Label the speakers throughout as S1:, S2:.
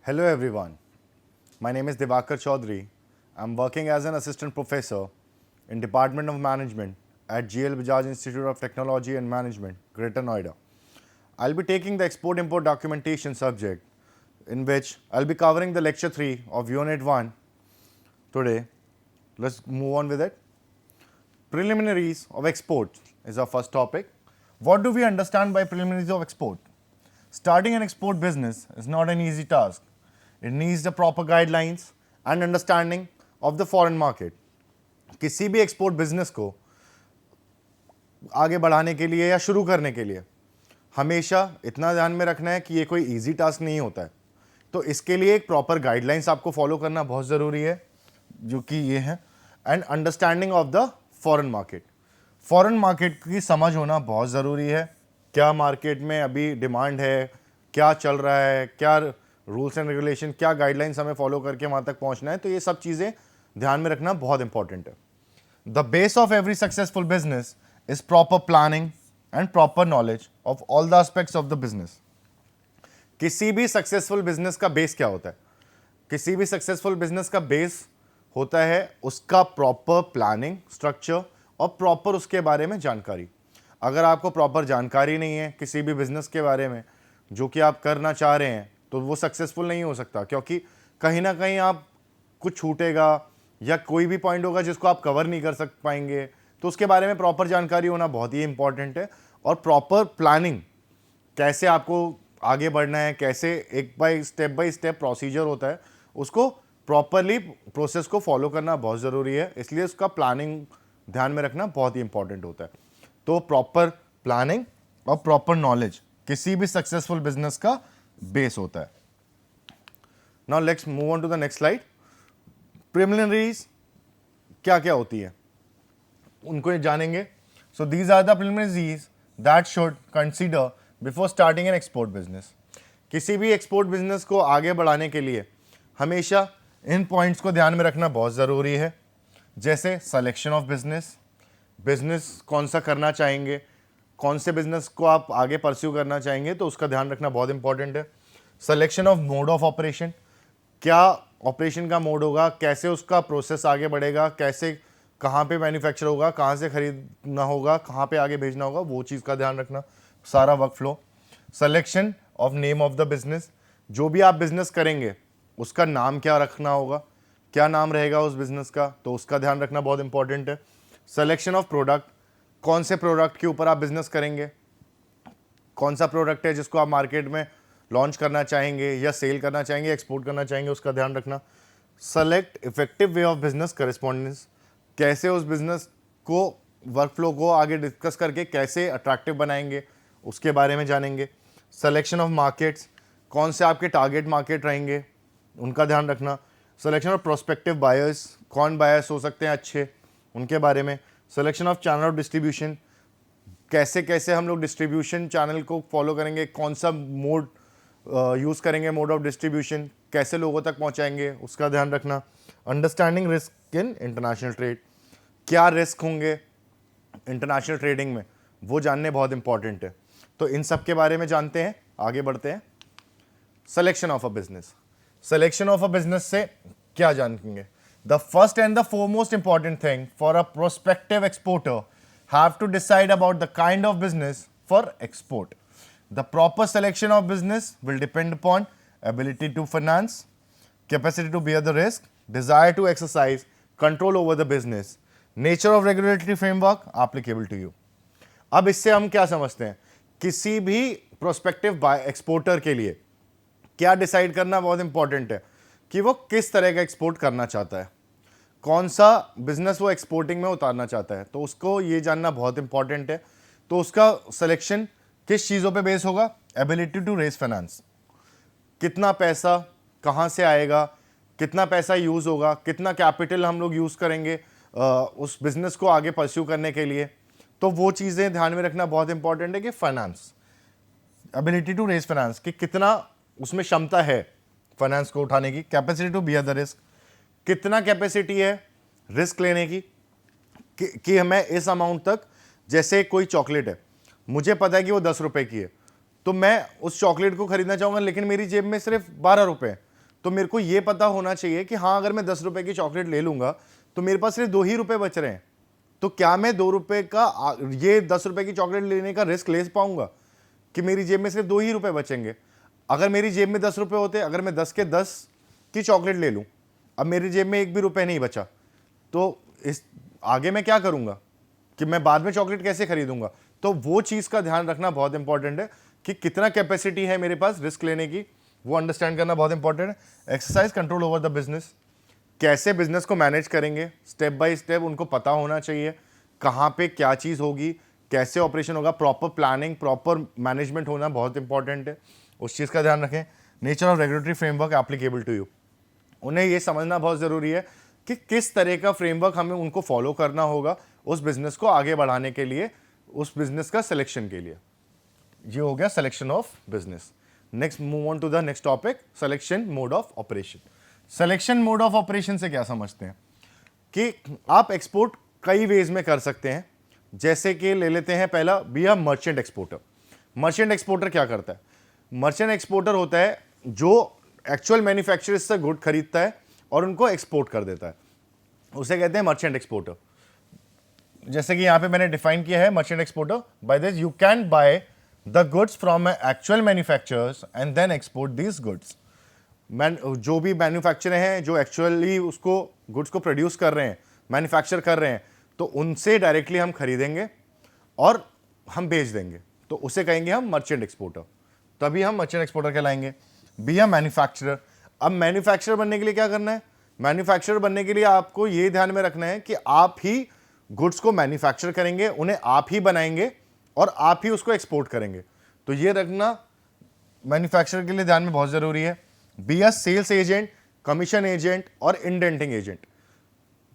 S1: Hello everyone, my name is Divakar Chaudhary. I'm working as an assistant professor in Department of Management at GL Bajaj Institute of Technology and Management, Greater Noida. I'll be taking the export-import documentation subject, in which I'll be covering the lecture 3 of Unit 1 today. Let's move on with it. Preliminaries of export is our first topic. What do we understand by preliminaries of export? Starting an export business is not an easy task. It needs the proper guidelines and understanding of the foreign market. किसी भी export business को आगे बढ़ाने के लिए या शुरू करने के लिए हमेशा इतना ध्यान में रखना है कि ये कोई इजी टास्क नहीं होता है। तो इसके लिए एक प्रॉपर गाइडलाइंस आपको फॉलो करना बहुत ज़रूरी है, जो कि ये है, and understanding of the foreign market. Foreign market की समझ होना बहुत ज़रूरी है। क्या मार्केट में अभी डिमांड है, क्या चल रहा है, क्या रूल्स एंड रेगुलेशन, क्या गाइडलाइंस हमें फॉलो करके वहाँ तक पहुँचना है। तो ये सब चीज़ें ध्यान में रखना बहुत इंपॉर्टेंट है। The base of every successful business is proper planning and proper knowledge of all the aspects of the business. किसी भी सक्सेसफुल बिजनेस का बेस क्या होता है? किसी भी सक्सेसफुल बिजनेस का बेस होता है उसका प्रॉपर प्लानिंग, स्ट्रक्चर और प्रॉपर उसके बारे में जानकारी। अगर आपको प्रॉपर जानकारी नहीं है किसी भी बिजनेस के बारे में जो कि आप करना चाह रहे हैं, तो वो सक्सेसफुल नहीं हो सकता, क्योंकि कहीं ना कहीं आप कुछ छूटेगा या कोई भी पॉइंट होगा जिसको आप कवर नहीं कर पाएंगे। तो उसके बारे में प्रॉपर जानकारी होना बहुत ही इंपॉर्टेंट है। और प्रॉपर प्लानिंग, कैसे आपको आगे बढ़ना है, कैसे एक बाय स्टेप प्रोसीजर होता है, उसको प्रॉपरली प्रोसेस को फॉलो करना बहुत ज़रूरी है। इसलिए उसका प्लानिंग ध्यान में रखना बहुत ही इंपॉर्टेंट होता है। तो प्रॉपर प्लानिंग और प्रॉपर नॉलेज किसी भी सक्सेसफुल बिजनेस का बेस होता है। Now let's move on to the next slide. Preliminaries क्या क्या होती है उनको जानेंगे। So these are the preliminaries that should consider before starting an export business. किसी भी एक्सपोर्ट बिजनेस को आगे बढ़ाने के लिए हमेशा इन पॉइंट्स को ध्यान में रखना बहुत ज़रूरी है। जैसे सिलेक्शन ऑफ बिजनेस, बिजनेस कौन सा करना चाहेंगे, कौन से बिजनेस को आप आगे परस्यू करना चाहेंगे, तो उसका ध्यान रखना बहुत इंपॉर्टेंट है। Selection of mode of operation, क्या ऑपरेशन का मोड होगा, कैसे उसका प्रोसेस आगे बढ़ेगा, कैसे कहाँ पे मैन्युफैक्चर होगा, कहाँ से खरीदना होगा, कहाँ पे आगे भेजना होगा, वो चीज़ का ध्यान रखना, सारा work flow. Selection of name of the business, जो भी आप बिजनेस करेंगे उसका नाम क्या रखना होगा, क्या नाम रहेगा उस बिजनेस का, तो उसका ध्यान रखना बहुत इंपॉर्टेंट है। सिलेक्शन ऑफ प्रोडक्ट, कौन से प्रोडक्ट के ऊपर आप बिजनेस करेंगे, कौन सा प्रोडक्ट है जिसको आप मार्केट में लॉन्च करना चाहेंगे या सेल करना चाहेंगे, एक्सपोर्ट करना चाहेंगे, उसका ध्यान रखना। Select effective way of business correspondence, कैसे उस बिजनेस को, वर्क फ्लो को आगे डिस्कस करके कैसे अट्रैक्टिव बनाएंगे, उसके बारे में जानेंगे। सिलेक्शन ऑफ मार्केट्स, कौन से आपके टारगेट मार्केट रहेंगे, उनका ध्यान रखना। सिलेक्शन ऑफ प्रोस्पेक्टिव बायर्स, कौन बायर्स हो सकते हैं अच्छे, उनके बारे में। Selection of channel of distribution, कैसे कैसे हम लोग डिस्ट्रीब्यूशन चैनल को फॉलो करेंगे, कौन सा मोड यूज़ करेंगे, मोड ऑफ डिस्ट्रीब्यूशन, कैसे लोगों तक पहुंचाएंगे, उसका ध्यान रखना। Understanding risk in international trade, क्या रिस्क होंगे इंटरनेशनल ट्रेडिंग में, वो जानने बहुत इंपॉर्टेंट है। तो इन सब के बारे में जानते हैं, आगे बढ़ते हैं। Selection of a business, selection of a business से क्या जानेंगे? The first and the foremost important thing for a prospective exporter have to decide about the kind of business for export. The proper selection of business will depend upon ability to finance, capacity to bear the risk, desire to exercise control over the business, nature of regulatory framework applicable to you. अब इससे हम क्या समझते हैं? किसी भी prospective exporter के लिए क्या डिसाइड करना बहुत इंपॉर्टेंट है कि वो किस तरह का एक्सपोर्ट करना चाहता है, कौन सा बिजनेस वो एक्सपोर्टिंग में उतारना चाहता है, तो उसको ये जानना बहुत इंपॉर्टेंट है। तो उसका सिलेक्शन किस चीज़ों पे बेस होगा? एबिलिटी टू रेज फाइनेंस, कितना पैसा कहाँ से आएगा, कितना पैसा यूज़ होगा, कितना कैपिटल हम लोग यूज़ करेंगे उस बिजनेस को आगे परस्यू करने के लिए। तो वो चीज़ें ध्यान में रखना बहुत इंपॉर्टेंट है कि finance, ability to raise finance, कि कितना उसमें क्षमता है फाइनेंस को उठाने की। Capacity to bear the risk, कितना कैपेसिटी है रिस्क लेने की कि हमें इस अमाउंट तक, जैसे कोई चॉकलेट है, मुझे पता है कि वो 10 रुपए की है, तो मैं उस चॉकलेट को खरीदना चाहूँगा, लेकिन मेरी जेब में सिर्फ 12 रुपए है, तो मेरे को ये पता होना चाहिए कि हाँ, अगर मैं 10 रुपए की चॉकलेट ले लूंगा तो मेरे पास सिर्फ 2 ही रुपए बच रहे हैं, तो क्या मैं 2 रुपए का ये 10 रुपए की चॉकलेट लेने का रिस्क ले पाऊंगा कि मेरी जेब में सिर्फ 2 ही रुपए बचेंगे? अगर मेरी जेब में 10 रुपए होते, अगर मैं 10 के 10 की चॉकलेट ले लूं, अब मेरी जेब में एक भी रुपए नहीं बचा, तो इस आगे मैं क्या करूंगा कि मैं बाद में चॉकलेट कैसे खरीदूंगा? तो वो चीज का ध्यान रखना बहुत इंपॉर्टेंट है कि कितना कैपेसिटी है मेरे पास रिस्क लेने की, वो अंडरस्टैंड करना बहुत इंपॉर्टेंट है। Exercise control over the business, कैसे बिजनेस को मैनेज करेंगे स्टेप बाय स्टेप, उनको पता होना चाहिए कहाँ पे क्या चीज़ होगी, कैसे ऑपरेशन होगा, प्रॉपर प्लानिंग, प्रॉपर मैनेजमेंट होना बहुत इंपॉर्टेंट है, उस चीज़ का ध्यान रखें। Nature of regulatory framework applicable to you, उन्हें ये समझना बहुत ज़रूरी है कि किस तरह का फ्रेमवर्क हमें उनको फॉलो करना होगा उस बिजनेस को आगे बढ़ाने के लिए, उस बिजनेस का सिलेक्शन के लिए। ये हो गया selection of business. Next move on to the next topic, selection mode of operation. Selection mode of operation से क्या समझते हैं कि आप एक्सपोर्ट कई वेज में कर सकते हैं। जैसे कि ले लेते हैं पहला, be a merchant exporter. Merchant exporter क्या करता है? मर्चेंट एक्सपोर्टर होता है जो एक्चुअल मैन्युफैक्चरर से गुड खरीदता है और उनको एक्सपोर्ट कर देता है, उसे कहते हैं मर्चेंट एक्सपोर्टर। जैसे कि यहां पे मैंने डिफाइन किया है merchant exporter, by this you can buy the goods from actual manufacturers and then export these goods. जो भी मैन्युफैक्चरर हैं जो एक्चुअली उसको गुड्स को प्रोड्यूस कर रहे हैं, मैन्युफैक्चर कर रहे हैं, तो उनसे डायरेक्टली हम खरीदेंगे और हम बेच देंगे, तो उसे कहेंगे हम मर्चेंट एक्सपोर्टर, तभी हम मर्चेंट एक्सपोर्टर कहलाएंगे। Be a manufacturer. अब मैन्युफैक्चरर बनने के लिए क्या करना है? मैन्युफैक्चरर बनने के लिए आपको ये ध्यान में रखना है कि आप ही गुड्स को मैन्युफैक्चर करेंगे, उन्हें आप ही बनाएंगे और आप ही उसको एक्सपोर्ट करेंगे, तो ये रखना मैन्युफैक्चरर के लिए ध्यान में बहुत जरूरी है। Be a sales agent, commission agent और indenting agent.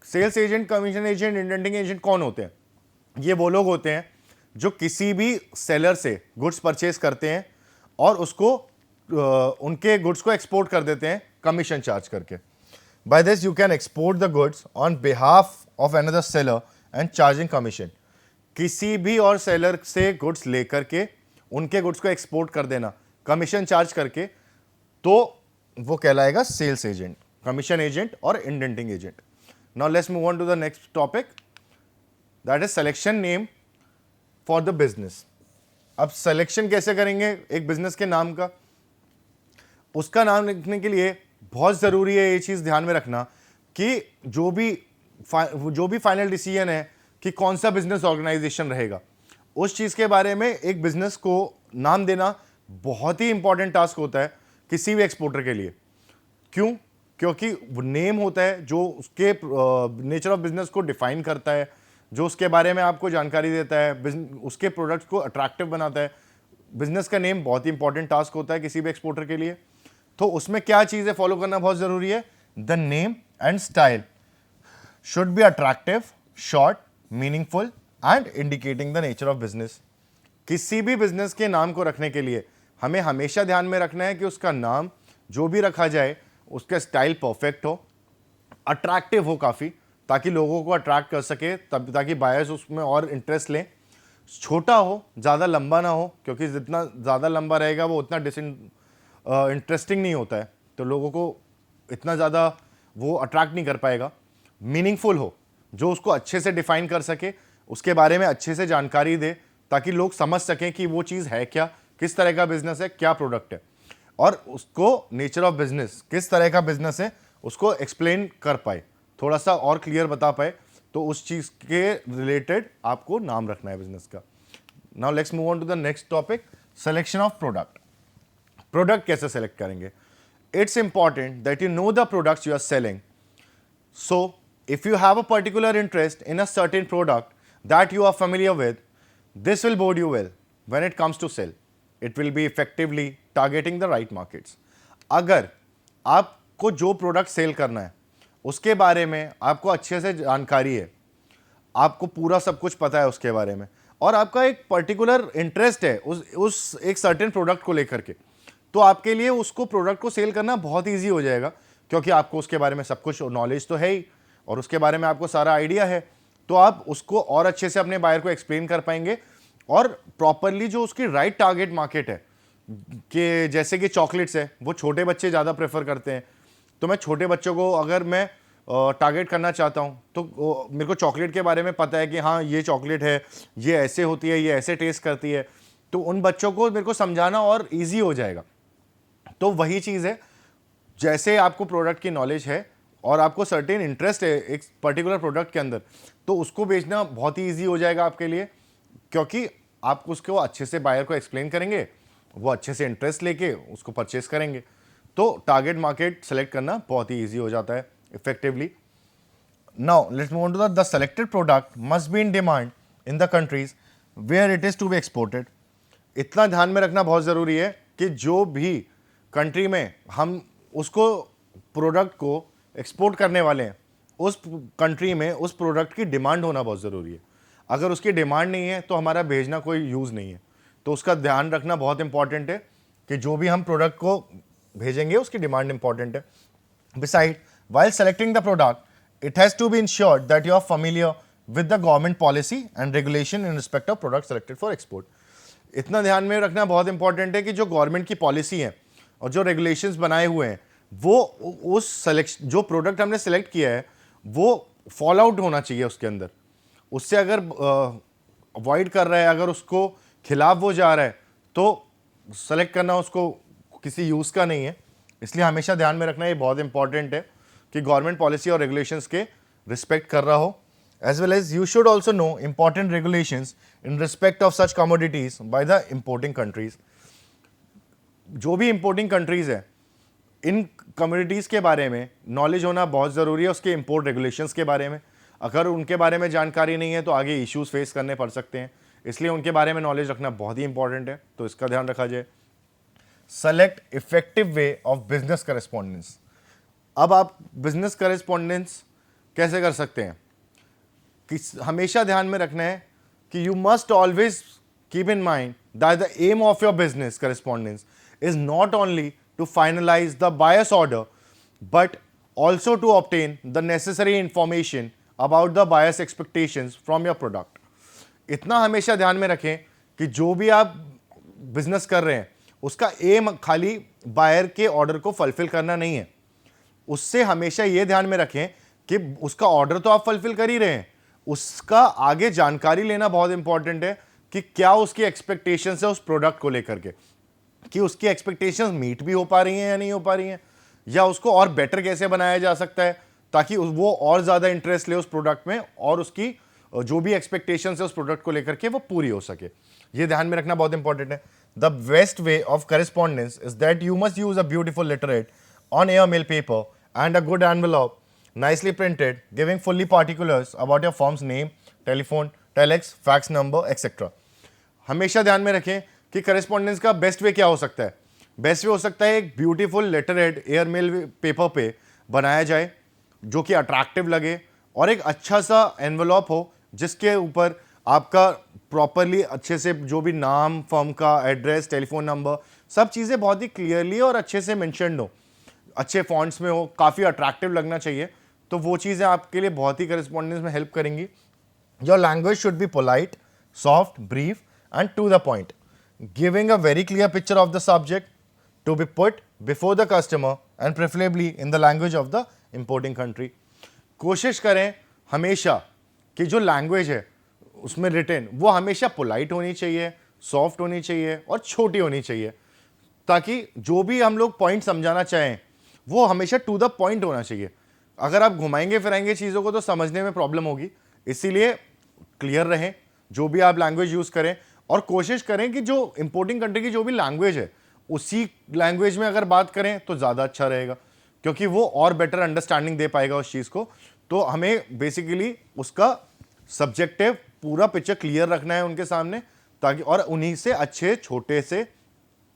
S1: Sales agent, commission agent, indenting agent कौन होते हैं? ये वो लोग होते हैं जो किसी भी सेलर से गुड्स परचेज करते हैं और उसको उनके गुड्स को एक्सपोर्ट कर देते हैं कमीशन चार्ज करके। By this you can export the goods on behalf of another seller and charging commission. किसी भी और सेलर से गुड्स लेकर के उनके गुड्स को एक्सपोर्ट कर देना कमीशन चार्ज करके, तो वो कहलाएगा सेल्स एजेंट, कमीशन एजेंट और indenting agent. Now let's move on to the next topic, that is selection name for the business. अब सिलेक्शन कैसे करेंगे एक बिजनेस के नाम का? उसका नाम लिखने के लिए बहुत जरूरी है ये चीज ध्यान में रखना कि जो भी फाइनल डिसीजन है कि कौन सा बिजनेस ऑर्गेनाइजेशन रहेगा, उस चीज के बारे में एक बिजनेस को नाम देना बहुत ही इंपॉर्टेंट टास्क होता है किसी भी एक्सपोर्टर के लिए। क्यों? क्योंकि वो नेम होता है जो उसके नेचर ऑफ बिजनेस को डिफाइन करता है, जो उसके बारे में आपको जानकारी देता है, उसके प्रोडक्ट्स को अट्रैक्टिव बनाता है। बिजनेस का नेम बहुत ही इंपॉर्टेंट टास्क होता है किसी भी एक्सपोर्टर के लिए। तो उसमें क्या चीजें फॉलो करना बहुत जरूरी है? The name and style should be attractive, short, meaningful and indicating the nature of business. किसी भी बिजनेस के नाम को रखने के लिए हमें हमेशा ध्यान में रखना है कि उसका नाम जो भी रखा जाए उसका स्टाइल परफेक्ट हो, अट्रैक्टिव हो काफ़ी, ताकि लोगों को अट्रैक्ट कर सके, तब ताकि बायर्स उसमें और इंटरेस्ट लें। छोटा हो, ज़्यादा लंबा ना हो, क्योंकि जितना ज़्यादा लंबा रहेगा वो उतना इंटरेस्टिंग नहीं होता है, तो लोगों को इतना ज़्यादा वो अट्रैक्ट नहीं कर पाएगा। मीनिंगफुल हो, जो उसको अच्छे से डिफाइन कर सके, उसके बारे में अच्छे से जानकारी दे, ताकि लोग समझ सकें कि वो चीज़ है क्या, किस तरह का बिजनेस है, क्या प्रोडक्ट है, और उसको नेचर ऑफ बिजनेस किस तरह का बिजनेस है उसको एक्सप्लेन कर पाए, थोड़ा सा और क्लियर बता पाए। तो उस चीज़ के रिलेटेड आपको नाम रखना है बिजनेस का। Now let's move on to the next topic, selection of product. Product कैसे सेलेक्ट करेंगे? It's important that you know the products you are selling. So if you have a particular interest in a certain product that you are familiar with, this will bode you well when it comes to sell. It will be effectively targeting the right markets. अगर आपको जो product cell करना है उसके बारे में आपको अच्छे से जानकारी है, आपको पूरा सब कुछ पता है उसके बारे में, और आपका एक पर्टिकुलर इंटरेस्ट है उस एक सर्टेन प्रोडक्ट को लेकर के, तो आपके लिए उसको प्रोडक्ट को सेल करना बहुत ईजी हो जाएगा, क्योंकि आपको उसके बारे में सब कुछ नॉलेज तो है ही और उसके बारे में आपको सारा आइडिया है। तो आप उसको और अच्छे से अपने बायर को एक्सप्लेन कर पाएंगे और प्रॉपरली जो उसकी राइट टारगेट मार्केट है, कि जैसे कि चॉकलेट्स है वो छोटे बच्चे ज़्यादा प्रेफर करते हैं, तो मैं छोटे बच्चों को अगर मैं टारगेट करना चाहता हूँ तो मेरे को चॉकलेट के बारे में पता है कि हाँ ये चॉकलेट है, ये ऐसे होती है, ये ऐसे टेस्ट करती है, तो उन बच्चों को मेरे को समझाना और ईजी हो जाएगा। तो वही चीज़ है, जैसे आपको प्रोडक्ट की नॉलेज है और आपको सर्टेन इंटरेस्ट है एक पर्टिकुलर प्रोडक्ट के अंदर, तो उसको बेचना बहुत ही ईजी हो जाएगा आपके लिए, क्योंकि आप उसको अच्छे से बायर को एक्सप्लेन करेंगे, वो अच्छे से इंटरेस्ट लेके उसको परचेस करेंगे। तो टारगेट मार्केट सेलेक्ट करना बहुत ही ईजी हो जाता है effectively. Now let's move on to the selected product must be in demand in the countries where it is to be exported. इतना ध्यान में रखना बहुत ज़रूरी है कि जो भी कंट्री में हम उसको प्रोडक्ट को एक्सपोर्ट करने वाले हैं, उस कंट्री में उस प्रोडक्ट की डिमांड होना बहुत ज़रूरी है। अगर उसकी डिमांड नहीं है तो हमारा भेजना कोई यूज़ नहीं है। तो उसका ध्यान रखना बहुत इंपॉर्टेंट है कि जो भी हम प्रोडक्ट को भेजेंगे उसकी डिमांड इंपॉर्टेंट है। Beside, while selecting the product, it has to be ensured that you are familiar with the government policy and regulation in respect of product selected for export. इतना ध्यान में रखना बहुत इंपॉर्टेंट है कि जो गवर्नमेंट की पॉलिसी है और जो रेगुलेशंस बनाए हुए हैं वो उस सेलेक्ट जो प्रोडक्ट हमने सेलेक्ट किया है वो फॉल आउट होना चाहिए उसके अंदर। उससे अगर अवॉइड कर रहा है, अगर उसको खिलाफ वो जा रहा है, तो सेलेक्ट करना उसको किसी यूज़ का नहीं है। इसलिए हमेशा ध्यान में रखना ये बहुत इंपॉर्टेंट है कि गवर्नमेंट पॉलिसी और रेगुलेशंस के रिस्पेक्ट कर रहा हो। As well as you should also know important regulations in respect of such commodities by the importing countries. जो भी इंपोर्टिंग कंट्रीज है, इन कम्युनिटीज़ के बारे में नॉलेज होना बहुत ज़रूरी है, उसके इंपोर्ट रेगुलेशंस के बारे में। अगर उनके बारे में जानकारी नहीं है तो आगे इश्यूज़ फेस करने पड़ सकते हैं, इसलिए उनके बारे में नॉलेज रखना बहुत ही इंपॉर्टेंट है, तो इसका ध्यान रखा जाए। Select effective way of business correspondence. अब आप बिजनेस करेस्पॉन्डेंस कैसे कर सकते हैं कि हमेशा ध्यान में रखना है कि you must always keep in mind that the aim of your business correspondence is not only to finalise the buyer's order but also to obtain the necessary information about the buyer's expectations from your product. इतना हमेशा ध्यान में रखें कि जो भी आप business कर रहे हैं उसका एम खाली बायर के ऑर्डर को फुलफिल करना नहीं है। उससे हमेशा ये ध्यान में रखें कि उसका ऑर्डर तो आप फुलफिल कर ही रहे हैं, उसका आगे जानकारी लेना बहुत इंपॉर्टेंट है कि क्या उसकी एक्सपेक्टेशंस है उस प्रोडक्ट को लेकर के, कि उसकी एक्सपेक्टेशंस मीट भी हो पा रही हैं या नहीं हो पा रही हैं, या उसको और बेटर कैसे बनाया जा सकता है ताकि वो और ज़्यादा इंटरेस्ट ले उस प्रोडक्ट में और उसकी जो भी एक्सपेक्टेशंस है उस प्रोडक्ट को लेकर के वो पूरी हो सके। ये ध्यान में रखना बहुत इंपॉर्टेंट है। The best way of correspondence is that you must use a beautiful letterhead on airmail paper and a good envelope, nicely printed, giving fully particulars about your firm's name, telephone, telex, fax number, etc. हमेशा ध्यान में रखें कि correspondence का best way क्या हो सकता है। बेस्ट वे हो सकता है एक ब्यूटीफुल लेटरहेड एयरमेल पेपर पे बनाया जाए जो कि अट्रैक्टिव लगे और एक अच्छा सा एनवेलप हो जिसके ऊपर आपका प्रॉपरली अच्छे से जो भी नाम, फर्म का एड्रेस, टेलीफोन नंबर, सब चीज़ें बहुत ही क्लियरली और अच्छे से मेंशन्ड हो, अच्छे फॉन्ट्स में हो, काफ़ी अट्रैक्टिव लगना चाहिए। तो वो चीज़ें आपके लिए बहुत ही करेस्पॉन्डेंस में हेल्प करेंगी। Your language should be polite, soft, brief and to the point, giving a very clear picture of the subject to be put before the customer and preferably in the language of the importing country. कोशिश करें हमेशा कि जो language है उसमें written वो हमेशा polite होनी चाहिए, सॉफ्ट होनी चाहिए और छोटी होनी चाहिए, ताकि जो भी हम लोग पॉइंट समझाना चाहें वो हमेशा टू द पॉइंट होना चाहिए। अगर आप घुमाएंगे फिराएंगे चीज़ों को तो समझने में प्रॉब्लम होगी, इसीलिए क्लियर रहें जो भी आप लैंग्वेज यूज़ करें और कोशिश करें कि जो इंपोर्टिंग कंट्री की जो भी लैंग्वेज है उसी लैंग्वेज में अगर बात करें तो ज़्यादा अच्छा रहेगा, क्योंकि वो और बेटर अंडरस्टैंडिंग दे पाएगा उस चीज़ को। तो हमें बेसिकली उसका सब्जेक्टिव पूरा पिक्चर क्लियर रखना है उनके सामने, ताकि और उन्हीं से अच्छे छोटे से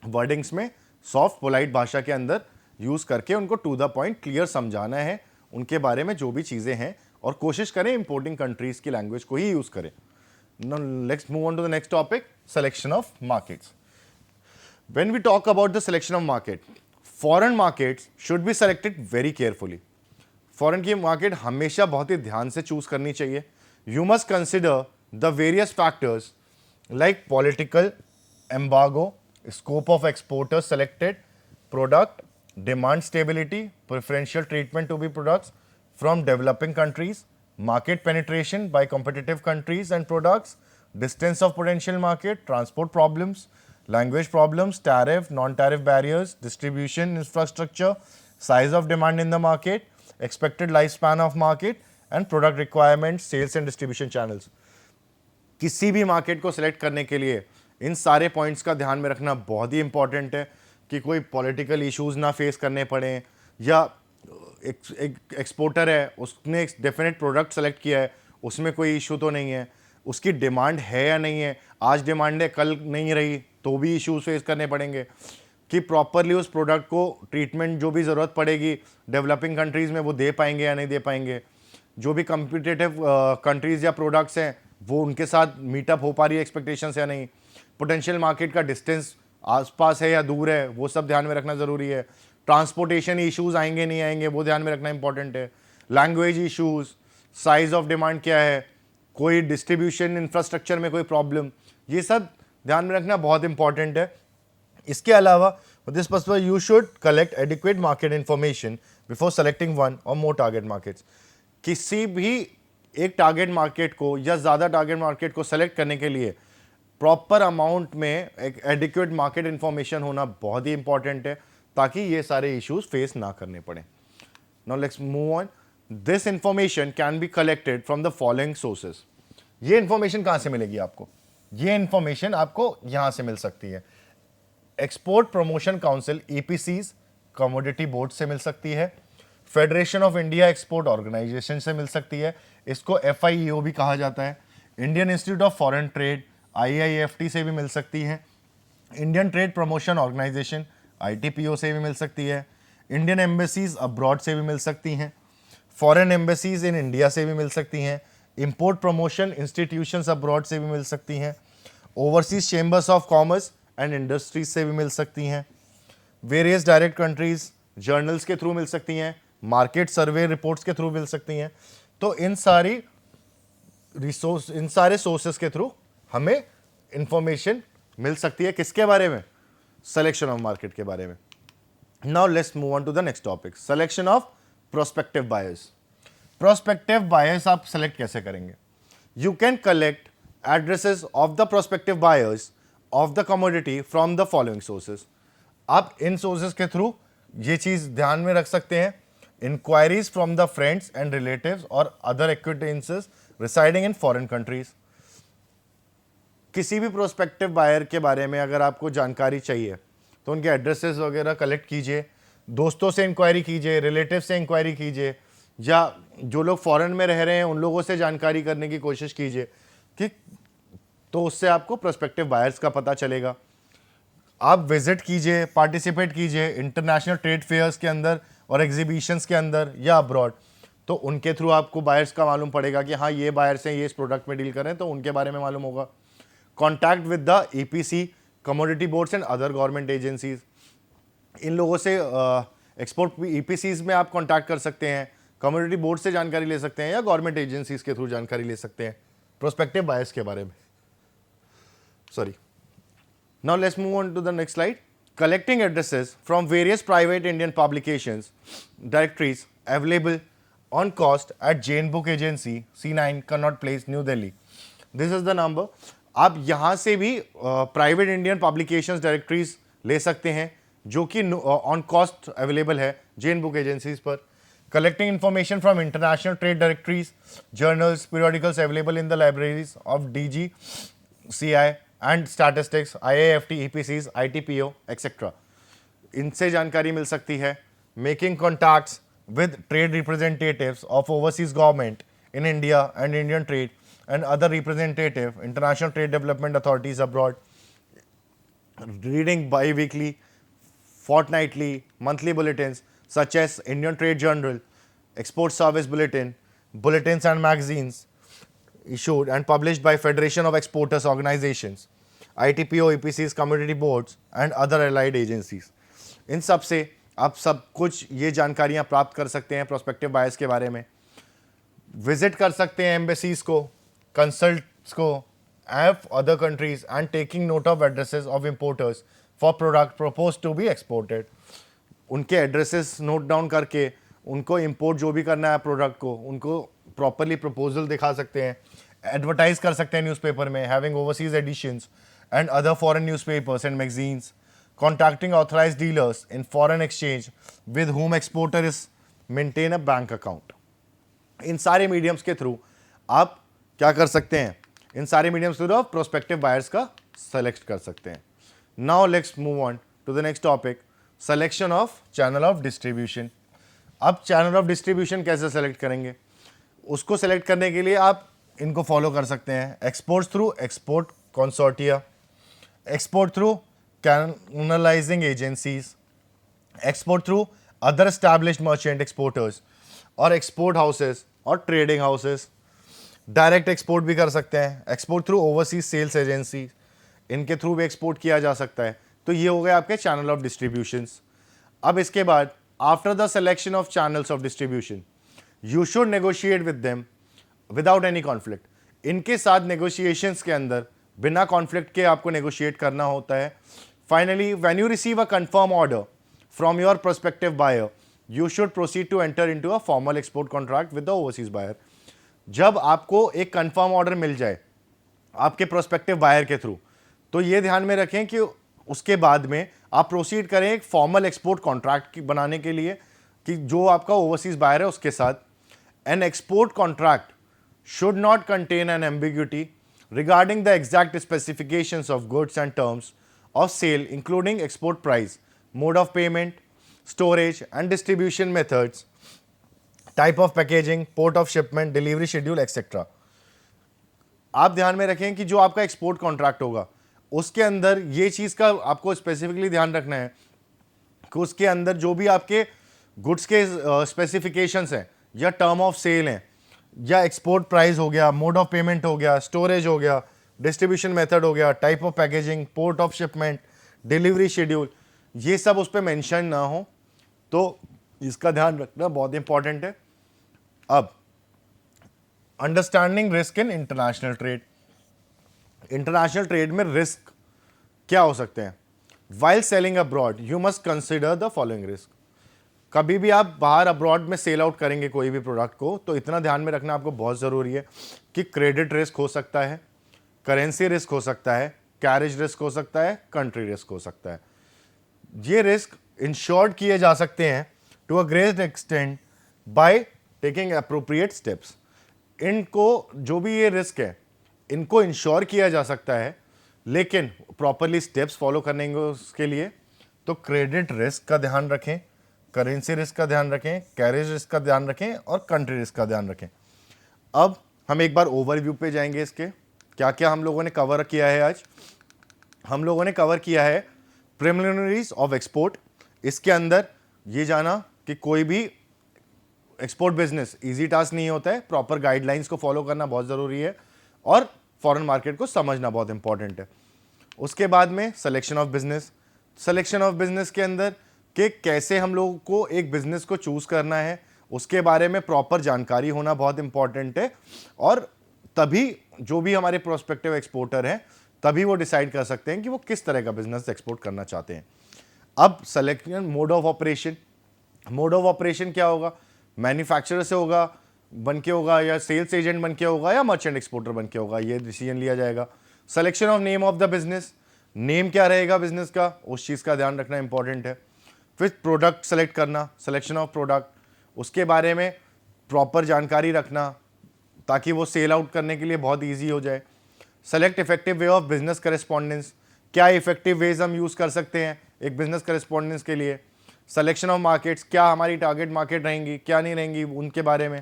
S1: वर्डिंग्स में सॉफ्ट पोलाइट भाषा के अंदर यूज़ करके उनको टू द पॉइंट क्लियर समझाना है उनके बारे में जो भी चीज़ें हैं, और कोशिश करें इंपोर्टिंग कंट्रीज़ की लैंग्वेज को ही यूज़ करें। Now let's move on to the next topic, selection of markets. When we talk about the selection of market, foreign markets should be selected very carefully. Foreign की market हमेशा बहुत ही ध्यान से choose करनी चाहिए। You must consider the various factors like political embargo, scope of exporter selected, product demand stability, preferential treatment to be products from developing countries, market penetration by competitive countries and products, distance of potential market, transport problems, language problems, tariff, non-tariff barriers, distribution infrastructure, size of demand in the market, expected lifespan of market and product requirements, sales and distribution channels. किसी भी market को select करने के लिए इन सारे points का ध्यान में रखना बहुत ही इंपॉर्टेंट है कि कोई पॉलिटिकल इश्यूज ना फेस करने पड़े, या एक एक्सपोर्टर है उसने एक डेफिनेट प्रोडक्ट सेलेक्ट किया है, उसमें कोई इशू तो नहीं है, उसकी डिमांड है या नहीं है, आज डिमांड है कल नहीं रही तो भी इश्यूज फेस करने पड़ेंगे, कि प्रॉपरली उस प्रोडक्ट को ट्रीटमेंट जो भी ज़रूरत पड़ेगी डेवलपिंग कंट्रीज़ में वो दे पाएंगे या नहीं दे पाएंगे, जो भी कम्पिटिटिव कंट्रीज़ या प्रोडक्ट्स हैं वो उनके साथ मीटअप हो पा रही है एक्सपेक्टेशंस या नहीं, पोटेंशियल मार्केट का डिस्टेंस आसपास है या दूर है वो सब ध्यान में रखना ज़रूरी है, ट्रांसपोर्टेशन इश्यूज आएंगे नहीं आएंगे वो ध्यान में रखना इंपॉर्टेंट है, language issues, size of demand क्या है, कोई डिस्ट्रीब्यूशन इंफ्रास्ट्रक्चर में कोई प्रॉब्लम, ये सब ध्यान में रखना बहुत इंपॉर्टेंट है. इसके अलावा this purpose you should collect adequate market information before selecting one और मोर टारगेट मार्केट्स. किसी भी एक टारगेट मार्केट को या ज़्यादा टारगेट मार्केट को सेलेक्ट करने के लिए प्रॉपर अमाउंट में एक एडिक्वेट मार्केट इंफॉर्मेशन होना बहुत ही इंपॉर्टेंट है ताकि ये सारे इश्यूज फेस ना करने पड़े. Now let's move on. This information can be collected from the following sources. ये इंफॉर्मेशन कहाँ से मिलेगी आपको? ये इंफॉर्मेशन आपको यहाँ से मिल सकती है. Export promotion council EPCs commodity board से मिल सकती है, federation of India export organisation से मिल सकती है, इसको FIEO भी कहा जाता है, Indian institute of foreign trade IIFT से भी मिल सकती है, Indian trade promotion organisation ITPO से भी मिल सकती है, इंडियन एम्बेसीज अब्रॉड से भी मिल सकती हैं, फॉरेन एम्बेसीज इन इंडिया से भी मिल सकती हैं, इंपोर्ट प्रमोशन इंस्टीट्यूशंस अब्रॉड से भी मिल सकती हैं, overseas chambers of commerce and industries से भी मिल सकती हैं, वेरियस डायरेक्ट कंट्रीज जर्नल्स के थ्रू मिल सकती हैं, मार्केट सर्वे रिपोर्ट्स के थ्रू मिल सकती हैं. तो इन सारे सोर्सेस के थ्रू हमें इंफॉर्मेशन मिल सकती है. किसके बारे में? सिलेक्शन ऑफ मार्केट के बारे में. Now let's move on to the next topic, selection of prospective buyers. Prospective buyers आप सेलेक्ट कैसे करेंगे? You can collect addresses of the prospective buyers of the commodity from the following sources. आप इन sources के through ये चीज ध्यान में रख सकते हैं. Enquiries from the friends and relatives और other acquaintances residing in foreign countries. किसी भी प्रोस्पेक्टिव बायर के बारे में अगर आपको जानकारी चाहिए तो उनके एड्रेसेस वगैरह कलेक्ट कीजिए, दोस्तों से इंक्वायरी कीजिए, रिलेटिव से इंक्वायरी कीजिए, या जो लोग फॉरेन में रह रहे हैं उन लोगों से जानकारी करने की कोशिश कीजिए, ठीक? तो उससे आपको प्रोस्पेक्टिव बायर्स का पता चलेगा. आप विजिट कीजिए, पार्टिसिपेट कीजिए इंटरनेशनल ट्रेड फेयर्स के अंदर और एग्जीबिशंस के अंदर या अब्रॉड, तो उनके थ्रू आपको बायर्स का मालूम पड़ेगा कि हाँ ये बायर्स हैं, ये इस प्रोडक्ट में डील कर रहे हैं, तो उनके बारे में मालूम होगा. Contact with the EPC commodity boards and other government agencies. इन लोगों से एक्सपोर्ट EPCs में आप कॉन्टैक्ट कर सकते हैं, कमोडिटी बोर्ड से जानकारी ले सकते हैं या गवर्नमेंट एजेंसीज के थ्रू जानकारी ले सकते हैं प्रोस्पेक्टिव बायर्स के बारे में. Sorry. Now let's move on to the next slide. Collecting addresses from various private Indian publications directories available on cost at Jain Book Agency, C9, Connaught Place, New Delhi. This is the number. आप यहाँ से भी private Indian publications directories ले सकते हैं जो कि on cost available है जेन बुक एजेंसीज पर. Collecting information from international trade directories, journals, periodicals available in the libraries of DGCI and statistics, IIFT, EPCs, ITPO, etc. इनसे जानकारी मिल सकती है. Making contacts with trade representatives of overseas government in India and Indian trade and other representative international trade development authorities abroad. Reading bi-weekly, fortnightly, monthly bulletins such as Indian Trade Journal, Export Service Bulletin, bulletins and magazines issued and published by Federation of Exporters Organizations, ITPO, EPCs, Commodity Boards and other allied agencies. इन सब से आप सब कुछ ये जानकारियाँ प्राप्त कर सकते हैं प्रोस्पेक्टिव बायर्स के बारे में. विजिट कर सकते हैं एम्बेसीज को, कंसल्ट्स को, of other countries and taking note of addresses of importers for product propose to be exported. उनके एड्रेसेस नोट डाउन करके उनको इंपोर्ट जो भी करना है प्रोडक्ट को, उनको प्रॉपरली प्रपोजल दिखा सकते हैं, एडवर्टाइज कर सकते हैं न्यूज़पेपर में, having overseas editions and other foreign newspapers and magazines, contacting authorised dealers in foreign exchange with whom exporter is maintain a bank account. इन सारे मीडियम्स के थ्रू आप क्या कर सकते हैं, इन सारे मीडियम्स के थ्रू आप प्रोस्पेक्टिव बायर्स का सेलेक्ट कर सकते हैं। Now let's move on to the next topic, selection of channel of distribution. अब चैनल ऑफ डिस्ट्रीब्यूशन कैसे सेलेक्ट करेंगे, उसको सेलेक्ट करने के लिए आप इनको फॉलो कर सकते हैं। Export through export consortia, export through canalising agencies, export through other established merchant exporters और एक्सपोर्ट हाउसेस और ट्रेडिंग हाउसेस। डायरेक्ट एक्सपोर्ट भी कर सकते हैं, export through overseas sales agency, इनके थ्रू भी एक्सपोर्ट किया जा सकता है। तो ये हो गए आपके चैनल ऑफ डिस्ट्रीब्यूशंस। अब इसके बाद after the selection of channels of distribution you should negotiate with them without any conflict. इनके साथ नेगोशिएशंस के अंदर बिना कॉन्फ्लिक्ट के आपको नेगोशिएट करना होता है। Finally when you receive a confirm order from your prospective buyer you should proceed to enter into a formal export contract with the overseas buyer. जब आपको एक कंफर्म ऑर्डर मिल जाए आपके प्रोस्पेक्टिव बायर के थ्रू, तो ये ध्यान में रखें कि उसके बाद में आप प्रोसीड करें एक फॉर्मल एक्सपोर्ट कॉन्ट्रैक्ट बनाने के लिए कि जो आपका ओवरसीज बायर है उसके साथ। An export contract should not contain an ambiguity regarding the exact specifications of goods and terms of sale, including export price, mode of payment, storage and distribution methods, type of packaging, port of shipment, delivery schedule, etc. आप ध्यान में रखें कि जो आपका export contract होगा उसके अंदर ये चीज़ का आपको स्पेसिफिकली ध्यान रखना है कि उसके अंदर जो भी आपके गुड्स के स्पेसिफिकेशंस हैं या टर्म ऑफ सेल हैं या एक्सपोर्ट प्राइस हो गया, मोड ऑफ पेमेंट हो गया, स्टोरेज हो गया, डिस्ट्रीब्यूशन मेथड हो गया, type of packaging, port of shipment, delivery schedule, ये सब उस पर मेंशन ना हो। तो इसका ध्यान रखना बहुत इंपॉर्टेंट है। अब understanding risk in international trade. International trade में रिस्क क्या हो सकते हैं? While selling abroad you must consider the following risk. कभी भी आप बाहर अब्रॉड में सेल आउट करेंगे कोई भी प्रोडक्ट को, तो इतना ध्यान में रखना आपको बहुत ज़रूरी है कि क्रेडिट रिस्क हो सकता है, करेंसी रिस्क हो सकता है, कैरेज रिस्क हो सकता है, कंट्री रिस्क हो सकता है। ये रिस्क इंश्योर्ड किए जा सकते हैं to a great extent by taking appropriate steps. इनको जो भी ये रिस्क है इनको इंश्योर किया जा सकता है, लेकिन प्रॉपरली स्टेप्स फॉलो करने उसके लिए। तो क्रेडिट रिस्क का ध्यान रखें, करेंसी रिस्क का ध्यान रखें, कैरेज रिस्क का ध्यान रखें और कंट्री रिस्क का ध्यान रखें। अब हम एक बार ओवरव्यू पे जाएंगे इसके क्या क्या हम लोगों ने कवर किया है। आज हम लोगों ने कवर किया है प्रिलिमिनरीज ऑफ एक्सपोर्ट। इसके अंदर ये जाना कि कोई भी एक्सपोर्ट बिजनेस इजी टास्क नहीं होता है, प्रॉपर गाइडलाइंस को फॉलो करना बहुत ज़रूरी है और फॉरेन मार्केट को समझना बहुत इंपॉर्टेंट है। उसके बाद में selection of business. Selection of business के अंदर कि कैसे हम लोगों को एक बिजनेस को चूज़ करना है उसके बारे में प्रॉपर जानकारी होना बहुत इंपॉर्टेंट है, और तभी जो भी हमारे प्रोस्पेक्टिव एक्सपोर्टर हैं तभी वो डिसाइड कर सकते हैं कि वो किस तरह का बिजनेस एक्सपोर्ट करना चाहते हैं। अब selection mode of operation. Mode of operation क्या होगा? मैन्युफैक्चरर से होगा बन के होगा, या सेल्स एजेंट बन के होगा, या मर्चेंट एक्सपोर्टर बन के होगा, ये डिसीजन लिया जाएगा। Selection of name of the business. Name क्या रहेगा बिजनेस का, उस चीज़ का ध्यान रखना इंपॉर्टेंट है। फिर प्रोडक्ट सेलेक्ट करना, सिलेक्शन ऑफ प्रोडक्ट, उसके बारे में प्रॉपर जानकारी रखना ताकि वो सेल आउट करने के लिए बहुत इजी हो जाए। Select effective way of business correspondence. क्या इफेक्टिव वेज हम यूज़ कर सकते हैं एक बिजनेस करेस्पॉन्डेंस के लिए। सिलेक्शन ऑफ मार्केट्स, क्या हमारी टारगेट मार्केट रहेंगी, क्या नहीं रहेंगी, उनके बारे में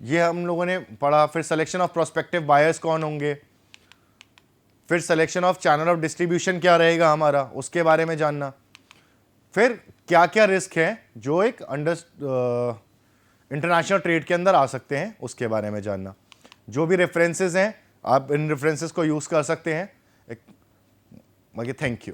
S1: ये हम लोगों ने पढ़ा। फिर सिलेक्शन ऑफ प्रोस्पेक्टिव बायर्स कौन होंगे। फिर selection of channel of distribution क्या रहेगा हमारा, उसके बारे में जानना। फिर क्या क्या रिस्क है जो एक इंटरनेशनल ट्रेड के अंदर आ सकते हैं उसके बारे में जानना। जो भी रेफरेंसेस हैं आप इन रेफरेंसेस को यूज़ कर सकते हैं। Thank you.